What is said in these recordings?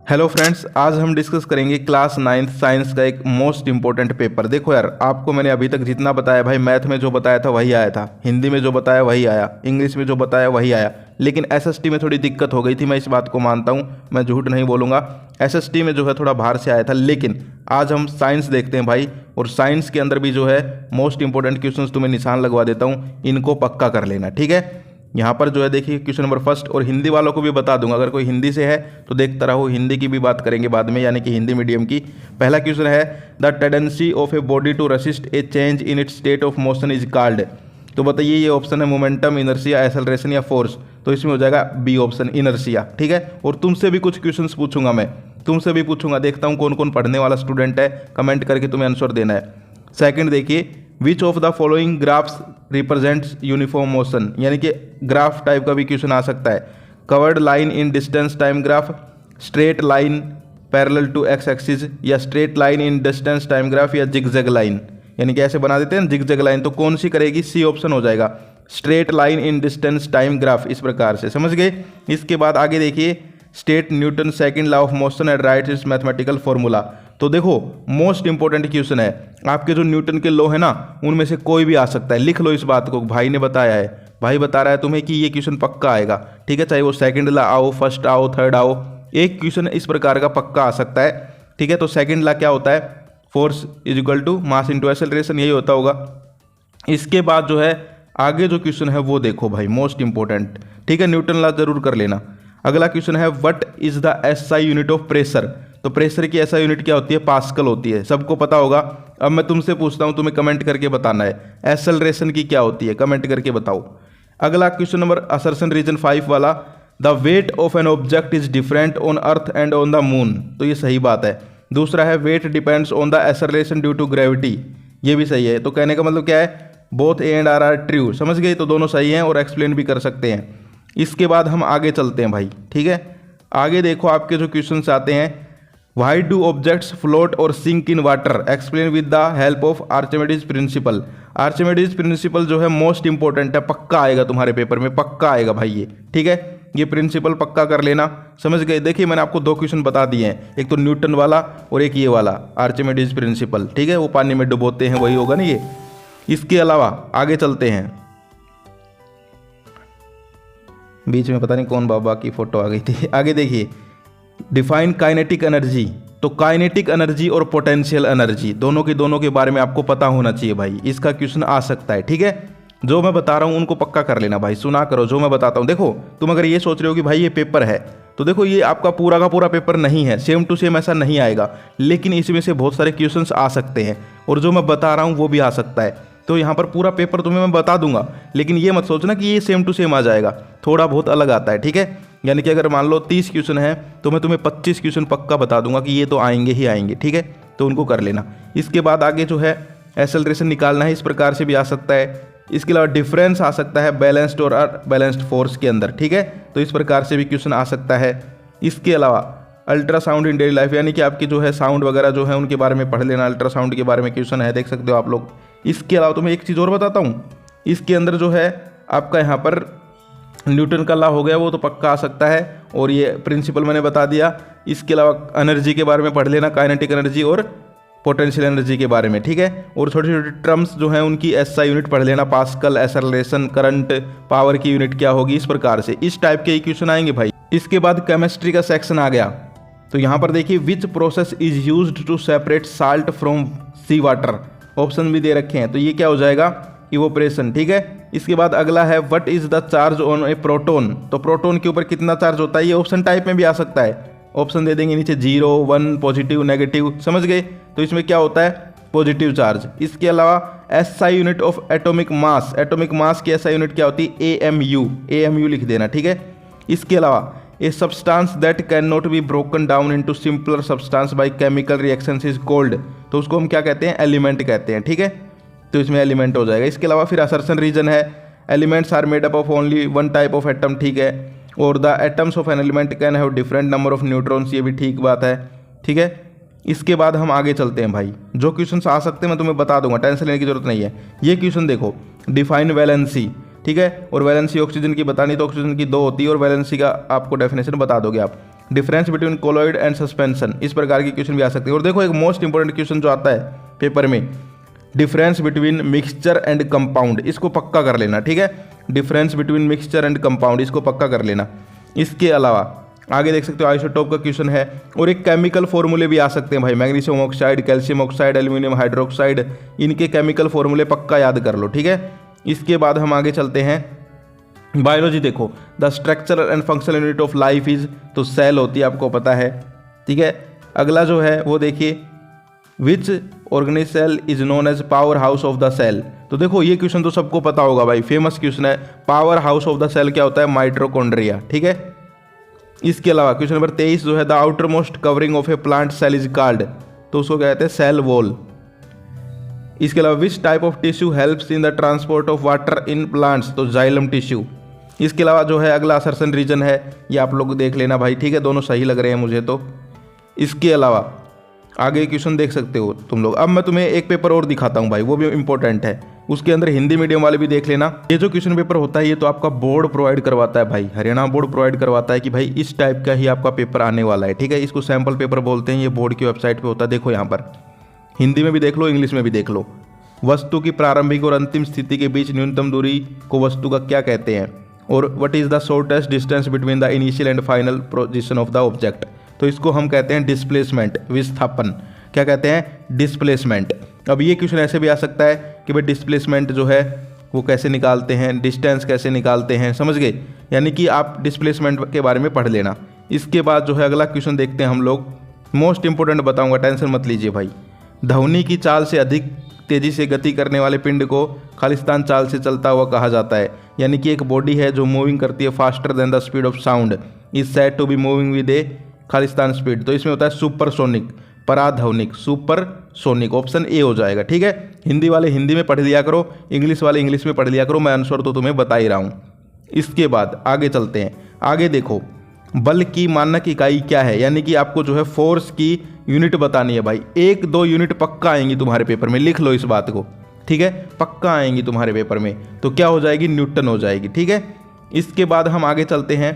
Hello friends, आज हम discuss करेंगे क्लास 9th साइंस का एक मोस्ट इंपॉर्टेंट पेपर। देखो यार, आपको मैंने अभी तक जितना बताया भाई, मैथ में जो बताया था वही आया था, हिंदी में जो बताया वही आया, इंग्लिश में जो बताया वही आया। लेकिन एसएसटी में थोड़ी दिक्कत हो गई थी, मैं इस बात को मानता हूँ, मैं झूठ नहीं बोलूँगा। एसएसटी में जो है थोड़ा बाहर से आया था, लेकिन आज हम साइंस देखते हैं भाई। और साइंस के अंदर भी जो है मोस्ट इंपॉर्टेंट क्वेश्चन तुम्हें निशान लगवा देता हूँ, इनको पक्का कर लेना, ठीक है। यहाँ पर जो है देखिए क्वेश्चन नंबर फर्स्ट, और हिंदी वालों को भी बता दूंगा, अगर कोई हिंदी से है तो देखता रहो, हिंदी की भी बात करेंगे बाद में, यानी कि हिंदी मीडियम की। पहला क्वेश्चन है, the tendency of a body to resist a change in its state of motion is called. तो बताइए, ये ऑप्शन है मोमेंटम, इनर्शिया, एक्सेलरेशन या फोर्स। तो इसमें हो जाएगा बी ऑप्शन, इनर्शिया, ठीक है। और तुमसे भी कुछ क्वेश्चन पूछूंगा मैं, तुमसे भी पूछूंगा, देखता हूँ कौन कौन पढ़ने वाला स्टूडेंट है, कमेंट करके तुम्हें आंसर देना है। सेकंड देखिए, which of the following graphs represents uniform motion, यानी कि ग्राफ टाइप का भी क्वेश्चन आ सकता है। Curved line in distance time graph, straight line parallel to X axis, या straight line in distance time graph, या जिगजैग लाइन। यानी कि ऐसे बना देते हैं जिगजैग लाइन, तो कौन सी करेगी? सी ऑप्शन हो जाएगा, straight line in distance time graph. इस प्रकार से समझ गए। इसके बाद आगे देखिए, state Newton second law of motion and right is mathematical formula. तो देखो, मोस्ट इंपॉर्टेंट क्वेश्चन है, आपके जो न्यूटन के लॉ है ना, उनमें से कोई भी आ सकता है। लिख लो इस बात को, भाई ने बताया है, भाई बता रहा है तुम्हें कि ये क्वेश्चन पक्का आएगा, ठीक है। चाहे वो सेकंड लॉ आओ, फर्स्ट आओ, थर्ड आओ, एक क्वेश्चन इस प्रकार का पक्का आ सकता है, ठीक है। तो सेकंड लॉ क्या होता है? Force is equal to mass into acceleration, यही होता होगा। इसके बाद जो है आगे जो क्वेश्चन है वो देखो भाई, मोस्ट इंपॉर्टेंट, ठीक है। न्यूटन लॉ जरूर कर लेना। अगला क्वेश्चन है, what is the SI unit of pressure. तो प्रेशर की एसआई यूनिट क्या होती है? पास्कल होती है, सबको पता होगा। अब मैं तुमसे पूछता हूं, तुम्हें कमेंट करके बताना है, एक्सेलरेशन की क्या होती है, कमेंट करके बताओ। अगला क्वेश्चन नंबर असर्शन रीजन 5 वाला, the weight of an object is different on earth and on the moon. तो ये सही बात है। दूसरा है, weight depends on the acceleration due to gravity, ये भी सही है। तो कहने का मतलब क्या है? Both A and R true, समझ गए। तो दोनों सही हैं और एक्सप्लेन भी कर सकते हैं। इसके बाद हम आगे चलते हैं भाई, ठीक है। आगे देखो, आपके जो क्वेश्चंस आते हैं, व्हाई डू ऑब्जेक्ट्स फ्लोट और sink in water, explain with the help of Archimedes principle. Archimedes principle जो है मोस्ट इंपॉर्टेंट है, पक्का आएगा तुम्हारे पेपर में, पक्का आएगा भाई ये, ठीक है। ये प्रिंसिपल पक्का कर लेना, समझ गए। देखिए, मैंने आपको दो क्वेश्चन बता दिए हैं, एक तो न्यूटन वाला और एक ये वाला आर्चिमेडीज प्रिंसिपल, ठीक है। वो पानी में डुबोते हैं, वही होगा ना ये। इसके अलावा आगे चलते हैं, बीच में पता नहीं कौन बाबा की फोटो आ गई थी। आगे देखिए, डिफाइन काइनेटिक एनर्जी। तो काइनेटिक एनर्जी और पोटेंशियल एनर्जी दोनों के बारे में आपको पता होना चाहिए भाई, इसका क्वेश्चन आ सकता है, ठीक है। जो मैं बता रहा हूँ उनको पक्का कर लेना भाई, सुना करो जो मैं बताता हूँ। देखो, तुम अगर ये सोच रहे हो कि भाई ये पेपर है, तो देखो ये आपका पूरा का पूरा पेपर नहीं है, सेम टू सेम ऐसा नहीं आएगा, लेकिन इसमें से बहुत सारे क्वेश्चंस आ सकते हैं, और जो मैं बता रहा हूँ वो भी आ सकता है। तो यहाँ पर पूरा पेपर तुम्हें मैं बता दूंगा, लेकिन ये मत सोचना कि ये सेम टू सेम आ जाएगा, थोड़ा बहुत अलग आता है, ठीक है। यानी कि अगर मान लो 30 क्वेश्चन है, तो मैं तुम्हें 25 क्वेश्चन पक्का बता दूंगा कि ये तो आएंगे ही आएंगे, ठीक है। तो उनको कर लेना। इसके बाद आगे जो है एक्सेलरेशन निकालना है, इस प्रकार से भी आ सकता है। इसके अलावा डिफरेंस आ सकता है बैलेंस्ड और अनबैलेंस्ड फोर्स के अंदर, ठीक है। तो इस प्रकार से भी क्वेश्चन आ सकता है। इसके अलावा अल्ट्रासाउंड इन डेली लाइफ, यानी कि आपकी जो है साउंड वगैरह जो है उनके बारे में पढ़ लेना, अल्ट्रासाउंड के बारे में क्वेश्चन है, देख सकते हो आप लोग। इसके अलावा तुम्हें एक चीज़ और बताता हूँ, इसके अंदर जो है आपका यहाँ पर न्यूटन का लॉ हो गया, वो तो पक्का आ सकता है, और ये प्रिंसिपल मैंने बता दिया। इसके अलावा एनर्जी के बारे में पढ़ लेना, काइनेटिक एनर्जी और पोटेंशियल एनर्जी के बारे में, ठीक है। और छोटे छोटे टर्म्स जो हैं उनकी एसआई यूनिट पढ़ लेना, पास्कल, एक्सेलरेशन, करंट, पावर की यूनिट क्या होगी, इस प्रकार से इस टाइप के क्वेश्चन आएंगे भाई। इसके बाद केमिस्ट्री का सेक्शन आ गया। तो यहाँ पर देखिए, which process is used to separate salt from sea water. Option भी दे रखे हैं, तो ये क्या हो जाएगा? इवोपरेशन, ठीक है। इसके बाद अगला है, what is the charge on A proton. तो प्रोटोन के ऊपर कितना चार्ज होता है, ये ऑप्शन टाइप में भी आ सकता है। ऑप्शन दे देंगे नीचे, 0, 1, पॉजिटिव, नेगेटिव, समझ गए। तो इसमें क्या होता है? Positive charge. इसके अलावा SI unit of atomic mass, atomic mass की एसआई यूनिट क्या होती है? एएमयू, एएमयू लिख देना, ठीक है। इसके अलावा a substance that can not be broken down into simpler substance by chemical reactions is called. तो उसको हम क्या कहते हैं? एलिमेंट कहते हैं, ठीक है। तो इसमें एलिमेंट हो जाएगा। इसके अलावा फिर असर्शन रीजन है, elements are made up of only one type of atom, ठीक है। और the atoms of an element can have different number of neutrons, ये भी ठीक बात है, ठीक है। इसके बाद हम आगे चलते हैं भाई, जो क्वेश्चन आ सकते हैं मैं तुम्हें बता दूंगा, टेंशन लेने की जरूरत नहीं है। ये क्वेश्चन देखो, डिफाइन वैलेंसी, ठीक है। और वैलेंसी ऑक्सीजन की बतानी, तो ऑक्सीजन की 2 होती है, और वैलेंसी का आपको डेफिनेशन बता दोगे आप। Difference between colloid and suspension, इस प्रकार की क्वेश्चन भी आ सकते हैं। और देखो एक मोस्ट इंपॉर्टेंट क्वेश्चन जो आता है पेपर में, difference between mixture and compound, इसको पक्का कर लेना, ठीक है। Difference between mixture and compound, इसको पक्का कर लेना। इसके अलावा आगे देख सकते हो आइसोटोप का क्वेश्चन है, और एक केमिकल फॉर्मूले भी आ सकते हैं भाई, magnesium oxide, calcium oxide, aluminium hydroxide, इनके केमिकल फॉर्मूले पक्का याद कर लो, ठीक है। इसके बाद हम आगे चलते हैं बायोलॉजी। देखो the structural and functional unit of life is, तो सेल होती है, आपको पता है, ठीक है। अगला जो है वो देखिए, which organic cell is known as power house of the cell, तो देखो ये क्वेश्चन तो सबको पता होगा भाई, फेमस क्वेश्चन है। Power house of the cell क्या होता है? माइटोकॉन्ड्रिया, ठीक है। इसके अलावा क्वेश्चन नंबर 23 जो है, the outermost covering of a plant cell is called, तो उसको कहते हैं सेल वॉल। इसके अलावा which type of tissue helps in the transport of water in plants, तो जाइलम टिश्यू। इसके अलावा जो है अगला असर्शन रीजन है, ये आप लोग देख लेना भाई, ठीक है, दोनों सही लग रहे हैं मुझे तो। इसके अलावा आगे क्वेश्चन देख सकते हो तुम लोग। अब मैं तुम्हें एक पेपर और दिखाता हूँ भाई, वो भी इंपॉर्टेंट है, उसके अंदर हिंदी मीडियम वाले भी देख लेना। ये जो क्वेश्चन पेपर होता है ये तो आपका बोर्ड प्रोवाइड करवाता है भाई, हरियाणा बोर्ड प्रोवाइड करवाता है कि भाई इस टाइप का ही आपका पेपर आने वाला है, ठीक है। इसको सैम्पल पेपर बोलते हैं, ये बोर्ड की वेबसाइट पर होता है। देखो यहाँ पर हिंदी में भी देख लो, इंग्लिश में भी देख लो। वस्तु की प्रारंभिक और अंतिम स्थिति के बीच न्यूनतम दूरी को वस्तु का क्या कहते हैं, और what is the shortest distance between the initial and final position of the object, तो इसको हम कहते हैं डिस्प्लेसमेंट, विस्थापन। क्या कहते हैं? डिस्प्लेसमेंट। अब ये क्वेश्चन ऐसे भी आ सकता है कि भाई डिस्प्लेसमेंट जो है वो कैसे निकालते हैं, डिस्टेंस कैसे निकालते हैं, समझ गए, यानी कि आप डिस्प्लेसमेंट के बारे में पढ़ लेना। इसके बाद जो है अगला क्वेश्चन देखते हैं हम लोग, मोस्ट इंपोर्टेंट बताऊंगा, टेंशन मत लीजिए भाई। ध्वनि की चाल से अधिक तेजी से गति करने वाले पिंड को खालिस्तान चाल से चलता हुआ कहा जाता है, यानी कि एक बॉडी है जो मूविंग करती है faster than the speed of sound is said to be moving with a Khalistan speed, तो इसमें होता है सुपरसोनिक, पराध्वनिक, सुपरसोनिक, ऑप्शन ए हो जाएगा, ठीक है। हिंदी वाले हिंदी में पढ़ लिया करो, इंग्लिश वाले इंग्लिश में पढ़ लिया करो, मैं आंसर तो तुम्हें बता ही रहा हूँ। इसके बाद आगे चलते हैं। आगे देखो बल की मानक इकाई क्या है, यानी कि आपको जो है फोर्स की यूनिट बतानी है भाई। 1-2 यूनिट पक्का आएंगी तुम्हारे पेपर में, लिख लो इस बात को, ठीक है, पक्का आएंगी तुम्हारे पेपर में। तो क्या हो जाएगी? न्यूटन हो जाएगी, ठीक है। इसके बाद हम आगे चलते हैं।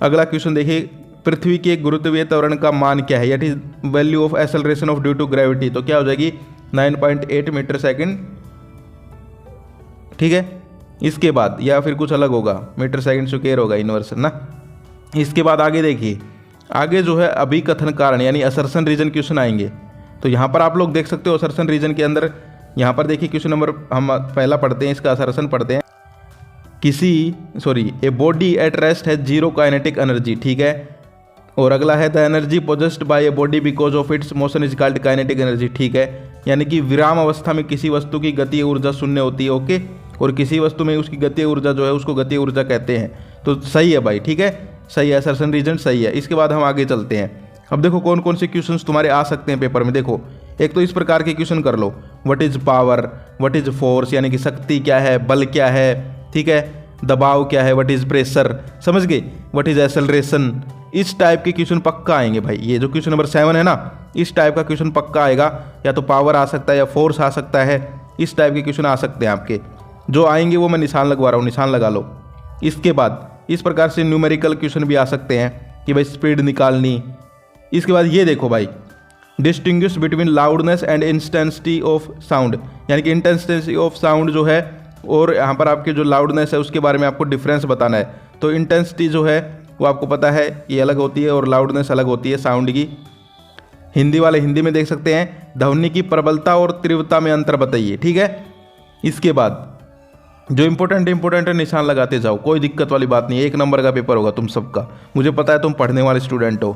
अगला क्वेश्चन देखिए, पृथ्वी के गुरुत्वीय त्वरण का मान क्या है, it is value of acceleration of due to gravity, तो क्या हो जाएगी? 9.8 मीटर सेकेंड, ठीक है। इसके बाद या फिर कुछ अलग होगा, मीटर सेकेंड स्क्वायर होगा इन्वर्सन ना। इसके बाद आगे देखिए, आगे जो है अभिकथन कारण यानी असर्शन रीजन क्वेश्चन आएंगे। तो यहाँ पर आप लोग देख सकते हो असर्शन रीजन के अंदर, यहाँ पर देखिए क्वेश्चन नंबर हम पहला पढ़ते हैं, इसका असर्शन पढ़ते हैं। ए बॉडी एट रेस्ट है जीरो काइनेटिक एनर्जी, ठीक है। और अगला है the energy possessed by a body because of its motion is called kinetic energy, ठीक है। यानी कि विराम अवस्था में किसी वस्तु की गतीय ऊर्जा शून्य होती है, ओके, और किसी वस्तु में उसकी गतीय ऊर्जा जो है उसको गतीय ऊर्जा कहते हैं। तो सही है भाई, ठीक है, सही है, असर्शन रीजन सही है। इसके बाद हम आगे चलते हैं। अब देखो कौन कौन से क्वेश्चंस तुम्हारे आ सकते हैं पेपर में। देखो एक तो इस प्रकार के क्वेश्चन कर लो, what is power, what is force, यानी कि शक्ति क्या है, बल क्या है, ठीक है, दबाव क्या है, व्हाट इज प्रेशर, समझ गए, व्हाट इज एक्सेलरेशन, इस टाइप के क्वेश्चन पक्का आएंगे भाई। ये जो क्वेश्चन नंबर 7 है ना, इस टाइप का क्वेश्चन पक्का आएगा, या तो पावर आ सकता है या फोर्स आ सकता है, इस टाइप के क्वेश्चन आ सकते हैं आपके। जो आएंगे वो मैं निशान लगवा रहा हूँ, निशान लगा लो। इसके बाद इस प्रकार से न्यूमेरिकल क्वेश्चन भी आ सकते हैं कि भाई स्पीड निकालनी। इसके बाद ये देखो भाई, distinguish between loudness and intensity of sound, यानी कि इंटेंसिटी ऑफ साउंड जो है और यहाँ पर आपके जो लाउडनेस है उसके बारे में आपको डिफरेंस बताना है। तो इंटेंसिटी जो है वो आपको पता है ये अलग होती है और लाउडनेस अलग होती है साउंड की। हिंदी वाले हिंदी में देख सकते हैं, ध्वनि की प्रबलता और तीव्रता में अंतर बताइए, ठीक है। इसके बाद जो इंपॉर्टेंट निशान लगाते जाओ, कोई दिक्कत वाली बात नहीं है, 1 नंबर का पेपर होगा तुम सबका। मुझे पता है तुम पढ़ने वाले स्टूडेंट हो,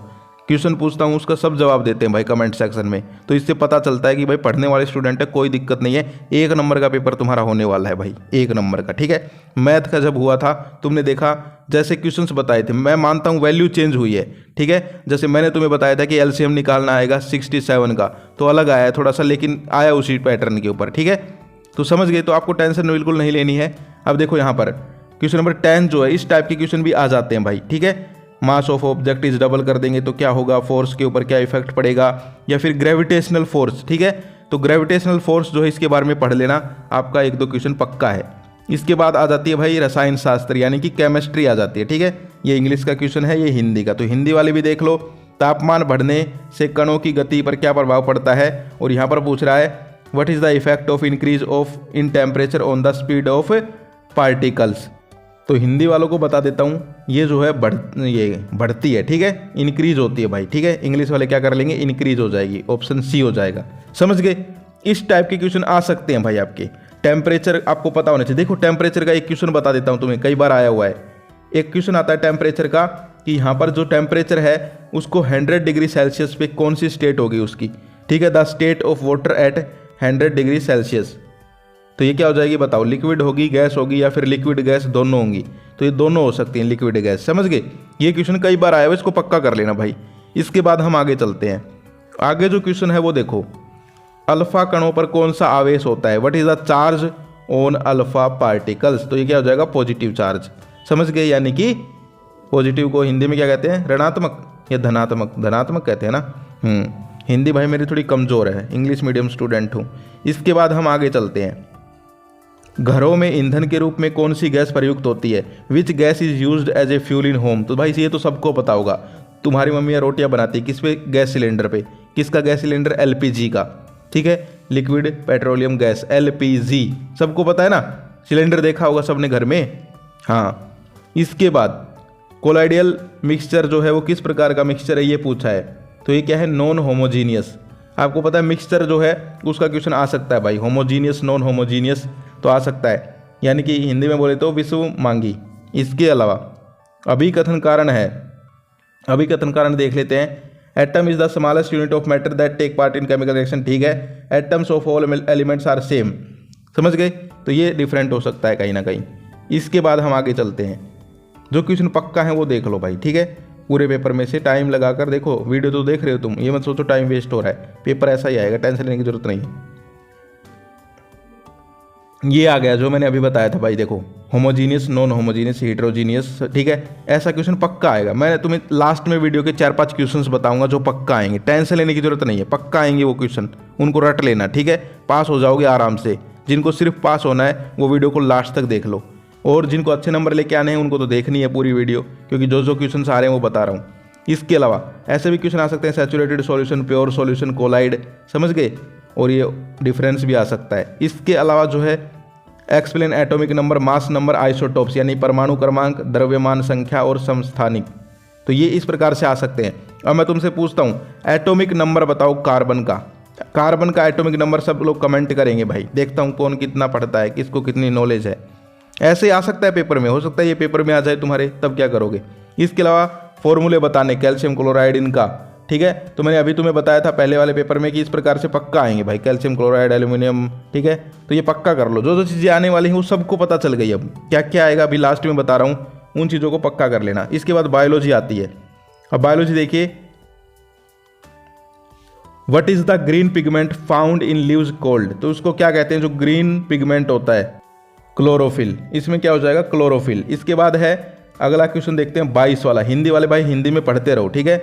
क्वेश्चन पूछता हूँ उसका सब जवाब देते हैं भाई कमेंट सेक्शन में, तो इससे पता चलता है कि भाई पढ़ने वाले स्टूडेंट है, कोई दिक्कत नहीं है। 1 नंबर का पेपर तुम्हारा होने वाला है भाई, 1 नंबर का, ठीक है। मैथ का जब हुआ था तुमने देखा जैसे क्वेश्चंस बताए थे, मैं मानता हूँ वैल्यू चेंज हुई है, ठीक है। जैसे मैंने तुम्हें बताया था कि एलसीएम निकालना आएगा 67 का, तो अलग आया है थोड़ा सा, लेकिन आया उसी पैटर्न के ऊपर, ठीक है। तो समझ गए, तो आपको टेंशन बिल्कुल नहीं लेनी है। अब देखो यहाँ पर क्वेश्चन नंबर 10 जो है, इस टाइप के क्वेश्चन भी आ जाते हैं भाई, ठीक है। Mass of object is double कर देंगे तो क्या होगा, फोर्स के ऊपर क्या इफेक्ट पड़ेगा, या फिर ग्रेविटेशनल फोर्स, ठीक है। तो ग्रेविटेशनल फोर्स जो है इसके बारे में पढ़ लेना, आपका 1-2 क्वेश्चन पक्का है। इसके बाद आ जाती है भाई रसायन शास्त्र यानी कि केमिस्ट्री आ जाती है, ठीक है। ये इंग्लिश का क्वेश्चन है, ये हिंदी का। तो हिंदी वाले भी देख लो, तापमान बढ़ने से कणों की गति पर क्या प्रभाव पड़ता है। और यहाँ पर पूछ रहा है what is the effect of increase of in temperature on the speed of particles. तो हिंदी वालों को बता देता हूँ, ये जो है बढ़ती है, ठीक है, इंक्रीज होती है भाई, ठीक है। इंग्लिश वाले क्या कर लेंगे, इंक्रीज हो जाएगी, ऑप्शन सी हो जाएगा। समझ गए। इस टाइप के क्वेश्चन आ सकते हैं भाई आपके। टेम्परेचर आपको पता होना चाहिए। देखो टेम्परेचर का एक क्वेश्चन बता देता हूँ तुम्हें, कई बार आया हुआ है। एक क्वेश्चन आता है टेम्परेचर का कि यहाँ पर जो टेम्परेचर है उसको 100 डिग्री सेल्सियस पे कौन सी स्टेट होगी उसकी, ठीक है। The state of water at 100 degree Celsius. तो ये क्या हो जाएगी बताओ, लिक्विड होगी, गैस होगी, या फिर लिक्विड गैस दोनों होंगी। तो ये दोनों हो सकती हैं, लिक्विड गैस। समझ गए। ये क्वेश्चन कई बार आया हुआ, इसको पक्का कर लेना भाई। इसके बाद हम आगे चलते हैं। आगे जो क्वेश्चन है वो देखो, अल्फा कणों पर कौन सा आवेश होता है। What is the charge on alpha particles. तो ये क्या हो जाएगा, पॉजिटिव चार्ज। समझ गए। यानी कि पॉजिटिव को हिंदी में क्या कहते हैं, ऋणात्मक या धनात्मक, धनात्मक कहते हैं ना। हिंदी भाई मेरी थोड़ी कमज़ोर है, इंग्लिश मीडियम स्टूडेंट हूँ। इसके बाद हम आगे चलते हैं। घरों में ईंधन के रूप में कौन सी गैस प्रयुक्त होती है। Which gas is used as a fuel in home. तो भाई ये तो सबको पता होगा। तुम्हारी मम्मियाँ रोटियाँ बनाती है किस पे, गैस सिलेंडर पे। किसका गैस सिलेंडर, एलपीजी का, ठीक है, लिक्विड पेट्रोलियम गैस, एलपीजी। सबको पता है ना, सिलेंडर देखा होगा सबने घर में। हाँ। इसके बाद कोलाइडियल मिक्सचर जो है वो किस प्रकार का मिक्सचर है, ये पूछा है। तो ये क्या है, नॉन होमोजीनियस। आपको पता है मिक्सचर जो है उसका क्वेश्चन आ सकता है भाई, होमोजीनियस, नॉन होमोजीनियस तो आ सकता है, यानी कि हिंदी में बोले तो विश्व मांगी। इसके अलावा अभिकथन कारण है, अभिकथन कारण देख लेते हैं। Atom is the smallest unit of matter that take part in chemical reaction, ठीक है। Atoms of all elements are same. समझ गए। तो ये डिफरेंट हो सकता है कहीं ना कहीं। इसके बाद हम आगे चलते हैं। जो क्वेश्चन पक्का है वो देख लो भाई, ठीक है। पूरे पेपर में से टाइम लगाकर देखो, वीडियो तो देख रहे हो तुम, ये मत सोचो टाइम वेस्ट हो रहा है। पेपर ऐसा ही आएगा, टेंशन लेने की जरूरत नहीं है। ये आ गया जो मैंने अभी बताया था भाई, देखो होमोजीनियस, नॉन होमोजीनियस, हेट्रोजीनियस, ठीक है। ऐसा क्वेश्चन पक्का आएगा। मैं तुम्हें लास्ट में वीडियो के 4-5 क्वेश्चंस बताऊंगा जो पक्का आएंगे, टेंशन लेने की जरूरत नहीं है, पक्का आएंगे वो क्वेश्चन, उनको रट लेना, ठीक है। पास हो जाओगे आराम से। जिनको सिर्फ पास होना है वो वीडियो को लास्ट तक देख लो, और जिनको अच्छे नंबर लेके आने हैं उनको तो देखनी है पूरी वीडियो, क्योंकि जो जो क्वेश्चन आ रहे हैं वो बता रहा हूँ। इसके अलावा ऐसे भी क्वेश्चन आ सकते हैं, saturated solution, pure solution, colloid. समझ गए। और ये डिफरेंस भी आ सकता है। इसके अलावा जो है explain atomic number, mass number, isotopes यानी परमाणु क्रमांक, द्रव्यमान संख्या और समस्थानिक। तो ये इस प्रकार से आ सकते हैं। अब मैं तुमसे पूछता हूँ एटॉमिक नंबर बताओ कार्बन का। कार्बन का एटॉमिक नंबर सब लोग कमेंट करेंगे भाई, देखता हूँ कौन कितना पढ़ता है, किसको कितनी नॉलेज है। ऐसे आ सकता है पेपर में, हो सकता है ये पेपर में आ जाए तुम्हारे, तब क्या करोगे। इसके अलावा फॉर्मूले बताने, कैल्शियम क्लोराइड इनका, ठीक है। तो मैंने अभी तुम्हें बताया था पहले वाले पेपर में कि इस प्रकार से पक्का आएंगे भाई, कैल्शियम क्लोराइड, एल्यूमिनियम, ठीक है। तो ये पक्का कर लो, जो जो चीज़ें आने वाली हैं वो सबको पता चल गई। अब क्या क्या आएगा अभी लास्ट में बता रहा हूँ, उन चीज़ों को पक्का कर लेना। इसके बाद बायोलॉजी आती है। अब बायोलॉजी देखिए, what is the green pigment found in leaves cold. तो उसको क्या कहते हैं, जो ग्रीन पिगमेंट होता है, क्लोरोफिल। इसमें क्या हो जाएगा, क्लोरोफिल। इसके बाद है अगला क्वेश्चन देखते हैं 22 वाला। हिंदी वाले भाई हिंदी में पढ़ते रहो, ठीक है।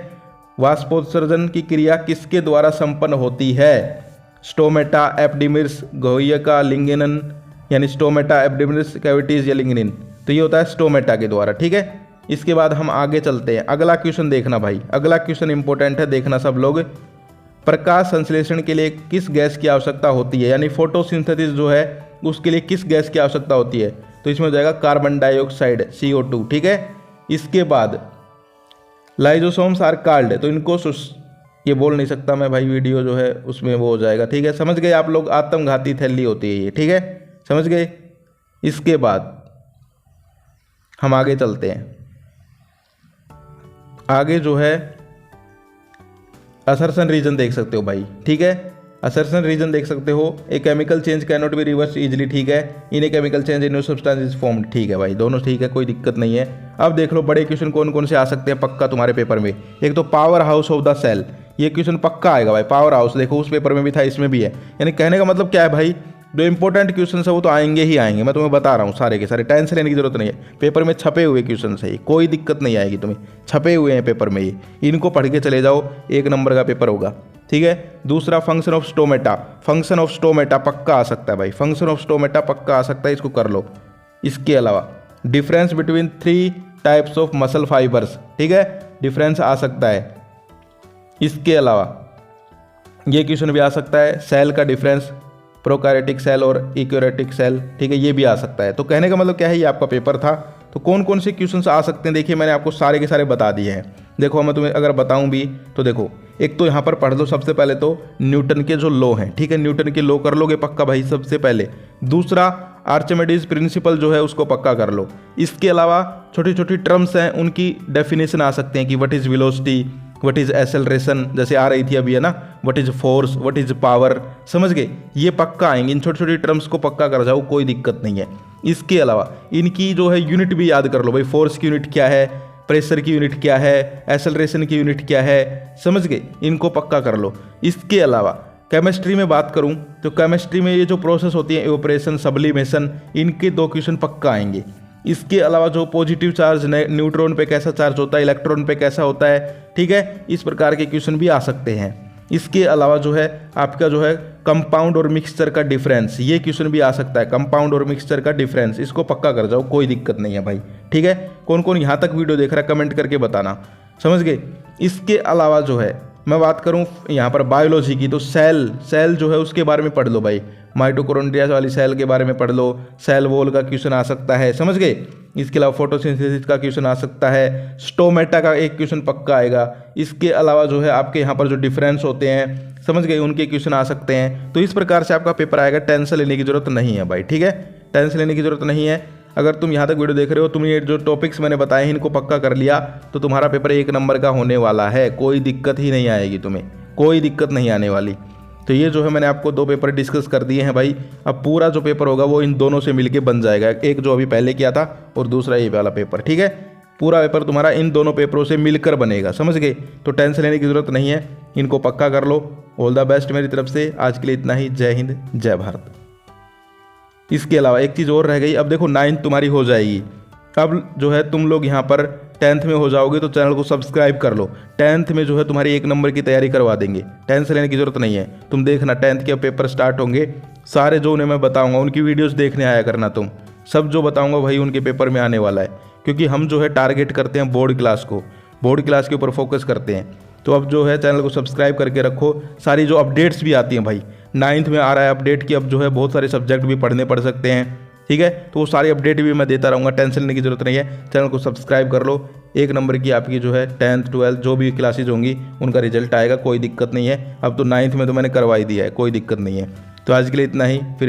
वाष्पोत्सर्जन की क्रिया किसके द्वारा संपन्न होती है। स्टोमेटा, एपिडर्मिस, गोहिका, लिग्निन, यानी स्टोमेटा, एपिडर्मिस, कैविटीज या लिग्निन। तो ये होता है स्टोमेटा के द्वारा, ठीक है। इसके बाद हम आगे चलते हैं। अगला क्वेश्चन देखना भाई, अगला क्वेश्चन इंपॉर्टेंट है, देखना सब लोग। प्रकाश संश्लेषण के लिए किस गैस की आवश्यकता होती है, यानी फोटोसिंथेसिस जो है उसके लिए किस गैस की आवश्यकता होती है। तो इसमें हो जाएगा कार्बन डाइऑक्साइड, CO2, ठीक है। इसके बाद लाइजोसोम्स आर कॉल्ड। तो इनको ये बोल नहीं सकता मैं भाई, वीडियो जो है उसमें वो हो जाएगा, ठीक है। समझ गए आप लोग, आत्मघाती थैली होती है ये, ठीक है, समझ गए। इसके बाद हम आगे चलते हैं। आगे जो है असर्शन रीजन देख सकते हो भाई, ठीक है। असर्शन रीजन देख सकते हो। A chemical change can not be reverse easily, ठीक है। In a chemical change in new substance is formed, ठीक है भाई, दोनों ठीक है, कोई दिक्कत नहीं है। अब देख लो बड़े क्वेश्चन कौन कौन से आ सकते हैं पक्का तुम्हारे पेपर में। एक तो power house of the cell, ये क्वेश्चन पक्का आएगा भाई। पावर हाउस देखो उस पेपर में भी था, इसमें भी है। यानी कहने का मतलब क्या है भाई, जो इंपॉर्टेंट क्वेश्चन है वो तो आएंगे ही आएंगे, मैं तुम्हें बता रहा हूँ सारे के सारे, टेंशन लेने की जरूरत नहीं है। पेपर में छपे हुए क्वेश्चन है, कोई दिक्कत नहीं आएगी तुम्हें, छपे हुए हैं पेपर में ये, इनको पढ़ के चले जाओ, 1 नंबर का पेपर होगा, ठीक है। दूसरा function of stomata, function of stomata पक्का आ सकता है भाई, फंक्शन ऑफ स्टोमेटा पक्का आ सकता है, इसको कर लो। इसके अलावा difference between 3 types of muscle fibres, ठीक है, डिफरेंस आ सकता है। इसके अलावा ये क्वेश्चन भी आ सकता है, सेल का डिफरेंस, प्रोकैरियोटिक सेल और यूकैरियोटिक सेल, ठीक है, ये भी आ सकता है। तो कहने का मतलब क्या है, ये आपका पेपर था। तो कौन कौन से क्वेश्चन आ सकते हैं, देखिए मैंने आपको सारे के सारे बता दिए हैं। देखो मैं तुम्हें अगर बताऊं भी तो देखो, एक तो यहाँ पर पढ़ लो सबसे पहले तो न्यूटन के जो लॉ हैं, ठीक है, न्यूटन के लॉ कर लोगे पक्का भाई सबसे पहले। दूसरा आर्चिमेडीज प्रिंसिपल जो है उसको पक्का कर लो। इसके अलावा छोटी छोटी टर्म्स हैं, उनकी डेफिनेशन आ सकते हैं कि what is velocity, what is acceleration, जैसे आ रही थी अभी है ना, what is force, what is power, समझ गए, ये पक्का आएंगे। इन छोटी छोटी टर्म्स को पक्का कर जाओ, कोई दिक्कत नहीं है। इसके अलावा इनकी जो है यूनिट भी याद कर लो भाई, फोर्स की यूनिट क्या है, प्रेशर की यूनिट क्या है, एक्सेलरेशन की यूनिट क्या है, समझ गए, इनको पक्का कर लो। इसके अलावा केमिस्ट्री में बात करूं तो केमिस्ट्री में ये जो प्रोसेस होती है इवेपोरेशन, सब्लिमेशन, इनके 2 क्वेश्चन पक्का आएंगे। इसके अलावा जो पॉजिटिव चार्ज न्यूट्रॉन पे कैसा चार्ज होता है, इलेक्ट्रॉन पे कैसा होता है, ठीक है, इस प्रकार के क्वेश्चन भी आ सकते हैं। इसके अलावा जो है आपका जो है कंपाउंड और मिक्सचर का डिफरेंस, ये क्वेश्चन भी आ सकता है, कंपाउंड और मिक्सचर का डिफरेंस, इसको पक्का कर जाओ, कोई दिक्कत नहीं है भाई, ठीक है। कौन कौन यहाँ तक वीडियो देख रहा है कमेंट करके बताना, समझ गए। इसके अलावा जो है मैं बात करूं यहाँ पर बायोलॉजी की, तो सेल जो है उसके बारे में पढ़ लो भाई, माइटोकॉन्ड्रिया वाली सेल के बारे में पढ़ लो, सेल वॉल का क्वेश्चन आ सकता है, समझ गए। इसके अलावा फोटोसिंथेसिस का क्वेश्चन आ सकता है, स्टोमेटा का एक क्वेश्चन पक्का आएगा। इसके अलावा जो है आपके यहाँ पर जो डिफरेंस होते हैं, समझ गए, उनके क्वेश्चन आ सकते हैं। तो इस प्रकार से आपका पेपर आएगा, टेंशन लेने की जरूरत नहीं है भाई, ठीक है, टेंशन लेने की जरूरत नहीं है। अगर तुम यहाँ तक वीडियो देख रहे हो, तुम ये जो टॉपिक्स मैंने बताए हैं इनको पक्का कर लिया तो तुम्हारा पेपर 1 नंबर का होने वाला है, कोई दिक्कत ही नहीं आएगी, तुम्हें कोई दिक्कत नहीं आने वाली। तो ये जो है मैंने आपको 2 पेपर डिस्कस कर दिए हैं भाई। अब पूरा जो पेपर होगा वो इन दोनों से मिलके बन जाएगा, एक जो अभी पहले किया था और दूसरा ये वाला पेपर, ठीक है। पूरा पेपर तुम्हारा इन दोनों पेपरों से मिलकर बनेगा, समझ गए। तो टेंशन लेने की ज़रूरत नहीं है, इनको पक्का कर लो। ऑल द बेस्ट मेरी तरफ से, आज के लिए इतना ही। जय हिंद, जय भारत। इसके अलावा एक चीज़ और रह गई, अब देखो 9th तुम्हारी हो जाएगी। अब जो है तुम लोग यहाँ पर 10th में हो जाओगे तो चैनल को सब्सक्राइब कर लो। 10th में जो है तुम्हारी 1 नंबर की तैयारी करवा देंगे, टेंशन लेने की जरूरत नहीं है। तुम देखना 10th के पेपर स्टार्ट होंगे, सारे जो उन्हें मैं बताऊंगा उनकी वीडियोस देखने आया करना। तुम सब जो बताऊंगा भाई उनके पेपर में आने वाला है, क्योंकि हम जो है टारगेट करते हैं बोर्ड क्लास को, बोर्ड क्लास के ऊपर फोकस करते हैं। तो अब जो है चैनल को सब्सक्राइब करके रखो, सारी जो अपडेट्स भी आती हैं भाई, 9th में आ रहा है अपडेट की, अब जो है बहुत सारे सब्जेक्ट भी पढ़ने पड़ सकते हैं, ठीक है। तो वो सारी अपडेट भी मैं देता रहूँगा, टेंशन लेने की जरूरत नहीं है। चैनल को सब्सक्राइब कर लो। 1 नंबर की आपकी जो है 10th 12th जो भी क्लासेज होंगी उनका रिजल्ट आएगा, कोई दिक्कत नहीं है। अब तो 9th में तो मैंने करवा ही दिया है, कोई दिक्कत नहीं है। तो आज के लिए इतना ही, फिर